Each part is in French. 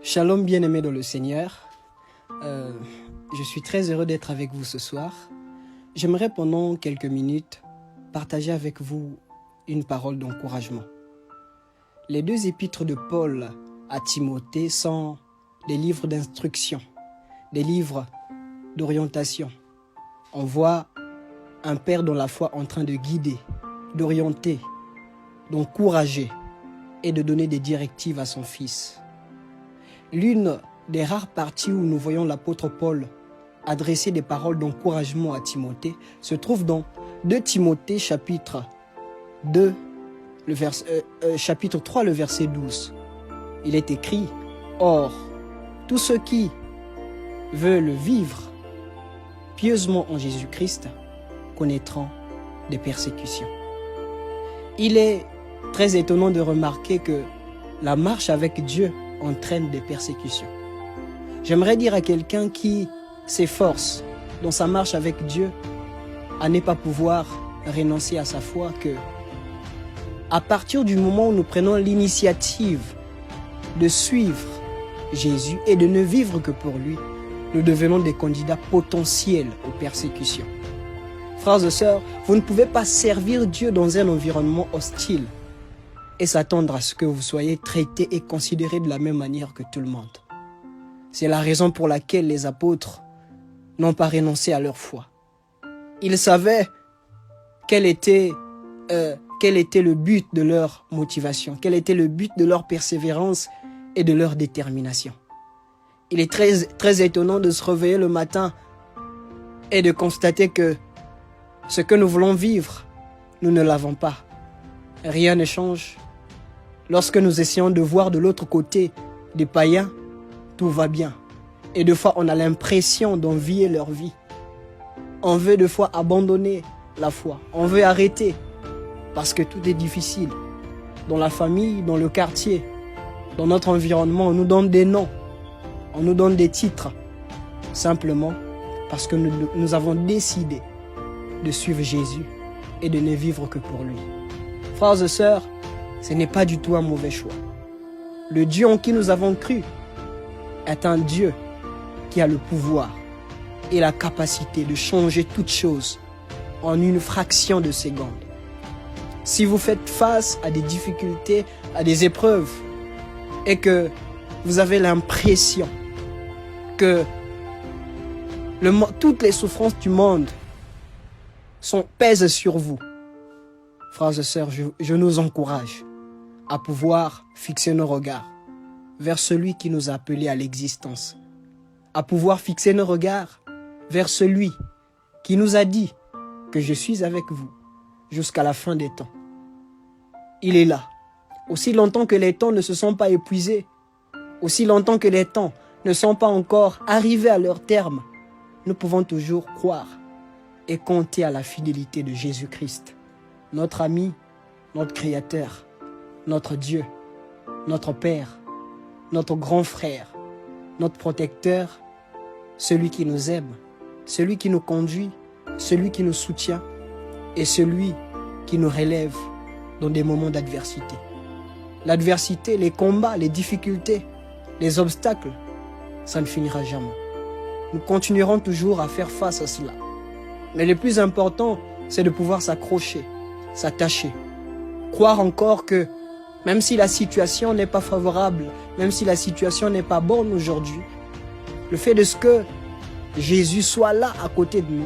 Shalom bien-aimés dans le Seigneur, je suis très heureux d'être avec vous ce soir. J'aimerais pendant quelques minutes partager avec vous une parole d'encouragement. Les deux épîtres de Paul à Timothée sont des livres d'instruction, des livres d'orientation. On voit un père dans la foi en train de guider, d'orienter, d'encourager et de donner des directives à son fils. L'une des rares parties où nous voyons l'apôtre Paul adresser des paroles d'encouragement à Timothée se trouve dans 2 Timothée chapitre 3, le verset 12. Il est écrit « Or, tous ceux qui veulent vivre pieusement en Jésus-Christ connaîtront des persécutions. » Il est très étonnant de remarquer que la marche avec Dieu entraîne des persécutions. J'aimerais dire à quelqu'un qui s'efforce dans sa marche avec Dieu à ne pas pouvoir renoncer à sa foi que à partir du moment où nous prenons l'initiative de suivre Jésus et de ne vivre que pour lui, nous devenons des candidats potentiels aux persécutions. Frères et sœurs, vous ne pouvez pas servir Dieu dans un environnement hostile et s'attendre à ce que vous soyez traités et considérés de la même manière que tout le monde. C'est la raison pour laquelle les apôtres n'ont pas renoncé à leur foi. Ils savaient quel était le but de leur motivation, quel était le but de leur persévérance et de leur détermination. Il est très étonnant de se réveiller le matin et de constater que ce que nous voulons vivre, nous ne l'avons pas. Rien ne change. Lorsque nous essayons de voir de l'autre côté des païens, tout va bien. Et des fois, on a l'impression d'envier leur vie. On veut des fois abandonner la foi. On veut arrêter parce que tout est difficile. Dans la famille, dans le quartier, dans notre environnement, on nous donne des noms. On nous donne des titres. Simplement parce que nous avons décidé de suivre Jésus et de ne vivre que pour lui. Frères et sœurs, ce n'est pas du tout un mauvais choix. Le Dieu en qui nous avons cru est un Dieu qui a le pouvoir et la capacité de changer toutes choses en une fraction de seconde. Si vous faites face à des difficultés, à des épreuves, et que vous avez l'impression que toutes les souffrances du monde pèsent sur vous, frères et sœurs, je nous encourage à pouvoir fixer nos regards vers celui qui nous a appelés à l'existence, à pouvoir fixer nos regards vers celui qui nous a dit que je suis avec vous jusqu'à la fin des temps. Il est là. Aussi longtemps que les temps ne se sont pas épuisés, aussi longtemps que les temps ne sont pas encore arrivés à leur terme, nous pouvons toujours croire et compter à la fidélité de Jésus-Christ, notre ami, notre Créateur, notre Dieu, notre Père, notre grand frère, notre protecteur, celui qui nous aime, celui qui nous conduit, celui qui nous soutient et celui qui nous relève dans des moments d'adversité. L'adversité, les combats, les difficultés, les obstacles, ça ne finira jamais. Nous continuerons toujours à faire face à cela. Mais le plus important, c'est de pouvoir s'accrocher, s'attacher, croire encore que même si la situation n'est pas favorable, même si la situation n'est pas bonne aujourd'hui, le fait de ce que Jésus soit là à côté de nous,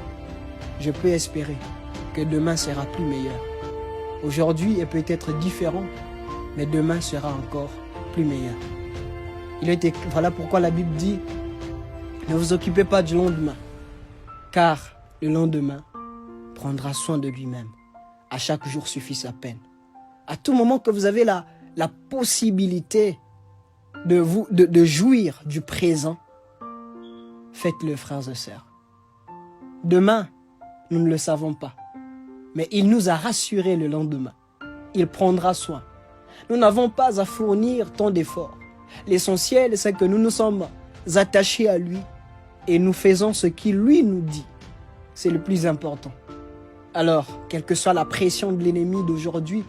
je peux espérer que demain sera plus meilleur. Aujourd'hui est peut-être différent, mais demain sera encore plus meilleur. Voilà pourquoi la Bible dit, ne vous occupez pas du lendemain, car le lendemain prendra soin de lui-même. À chaque jour suffit sa peine. À tout moment que vous avez la possibilité de jouir du présent, faites-le, frères et sœurs. Demain, nous ne le savons pas, mais il nous a rassurés le lendemain. Il prendra soin. Nous n'avons pas à fournir tant d'efforts. L'essentiel, c'est que nous nous sommes attachés à lui et nous faisons ce qu'il lui nous dit. C'est le plus important. Alors, quelle que soit la pression de l'ennemi d'aujourd'hui,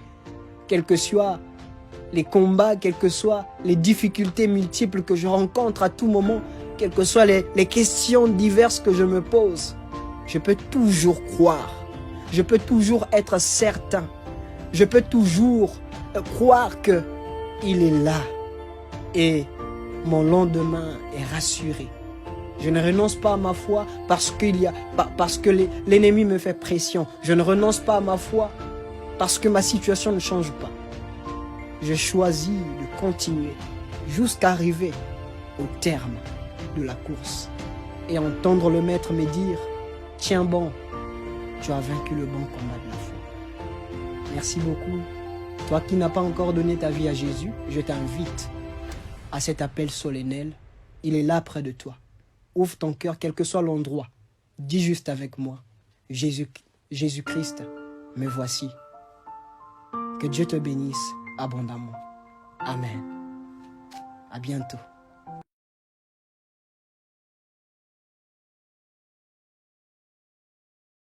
quelle que soit les combats, quelles que soient les difficultés multiples que je rencontre à tout moment, quelles que soient les questions diverses que je me pose, je peux toujours croire. Je peux toujours être certain. Je peux toujours croire qu'il est là. Et mon lendemain est rassuré. Je ne renonce pas à ma foi parce que l'ennemi me fait pression. Je ne renonce pas à ma foi parce que ma situation ne change pas. Je choisis de continuer jusqu'à arriver au terme de la course et entendre le maître me dire « Tiens bon, tu as vaincu le bon combat de la foi. » Merci beaucoup. Toi qui n'as pas encore donné ta vie à Jésus, je t'invite à cet appel solennel. Il est là près de toi. Ouvre ton cœur, quel que soit l'endroit. Dis juste avec moi, Jésus-Christ, me voici. Que Dieu te bénisse abondamment. Amen. À bientôt.